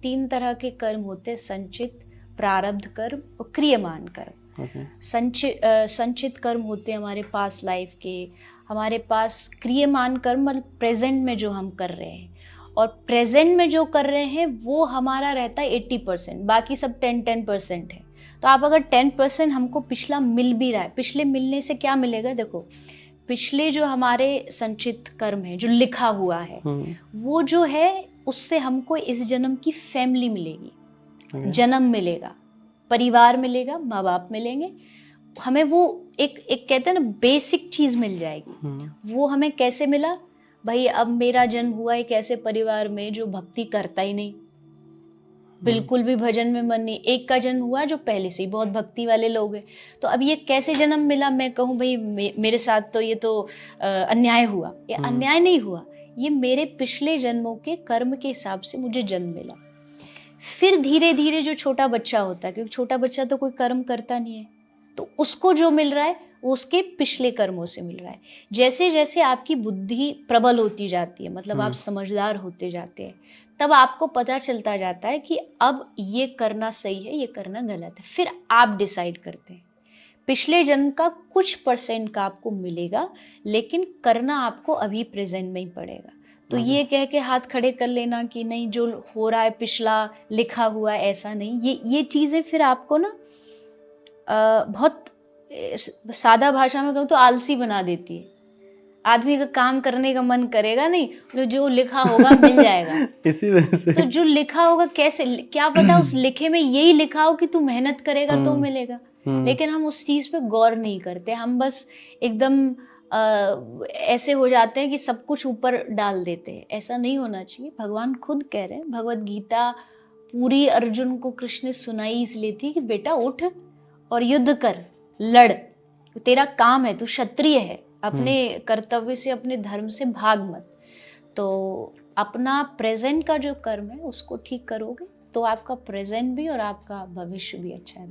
तीन तरह के कर्म होते हैं, संचित, प्रारब्ध कर्म और क्रियमान कर्म। संचित कर्म होते हैं हमारे पास लाइफ के, हमारे पास क्रियमान कर्म मतलब प्रेजेंट में जो हम कर रहे हैं, और प्रेजेंट में जो कर रहे हैं वो हमारा रहता है 80%, बाकी सब 10% है। तो आप अगर 10% हमको पिछला मिल भी रहा है, पिछले मिलने से क्या मिलेगा? देखो, पिछले जो हमारे संचित कर्म है, जो लिखा हुआ है, वो जो है उससे हमको इस जन्म की फैमिली मिलेगी, जन्म मिलेगा, परिवार मिलेगा, माँ बाप मिलेंगे, हमें वो एक कहते हैं ना बेसिक चीज मिल जाएगी। वो हमें कैसे मिला? भाई अब मेरा जन्म हुआ एक ऐसे परिवार में जो भक्ति करता ही नहीं, बिल्कुल भी भजन में मन नहीं। एक का जन्म हुआ जो पहले से ही बहुत भक्ति वाले लोग हैं। तो अब ये कैसे जन्म मिला? मैं कहूँ भाई मेरे साथ तो ये तो अन्याय हुआ। ये अन्याय नहीं हुआ, ये मेरे पिछले जन्मों के कर्म के हिसाब से मुझे जन्म मिला। फिर धीरे धीरे जो छोटा बच्चा होता है, क्योंकि छोटा बच्चा तो कोई कर्म करता नहीं है, तो उसको जो मिल रहा है वो उसके पिछले कर्मों से मिल रहा है। जैसे जैसे आपकी बुद्धि प्रबल होती जाती है, मतलब आप समझदार होते जाते हैं, तब आपको पता चलता जाता है कि अब ये करना सही है, ये करना गलत है। फिर आप डिसाइड करते हैं। पिछले जन्म का कुछ % का आपको मिलेगा, लेकिन करना आपको अभी प्रेजेंट में ही पड़ेगा। तो ये कह के हाथ खड़े कर लेना कि नहीं जो हो रहा है पिछला लिखा हुआ है, ऐसा नहीं। ये चीज़ें फिर आपको ना बहुत सादा भाषा में कहूँ तो आलसी बना देती है। आदमी का काम करने का मन करेगा नहीं, तो जो लिखा होगा मिल जाएगा। इसी वजह से तो जो लिखा होगा कैसे, क्या पता उस लिखे में यही लिखा हो कि तू मेहनत करेगा तो मिलेगा। लेकिन हम उस चीज पे गौर नहीं करते, हम बस एकदम ऐसे हो जाते हैं कि सब कुछ ऊपर डाल देते हैं। ऐसा नहीं होना चाहिए। भगवान खुद कह रहे हैं, भगवत गीता पूरी अर्जुन को कृष्ण ने सुनाई इसलिए थी कि बेटा उठ और युद्ध कर, लड़, तेरा काम है, तू क्षत्रिय है, अपने कर्तव्य से, अपने धर्म से भाग मत। तो अपना प्रेजेंट का जो कर्म है उसको ठीक करोगे तो आपका प्रेजेंट भी और आपका भविष्य भी अच्छा है।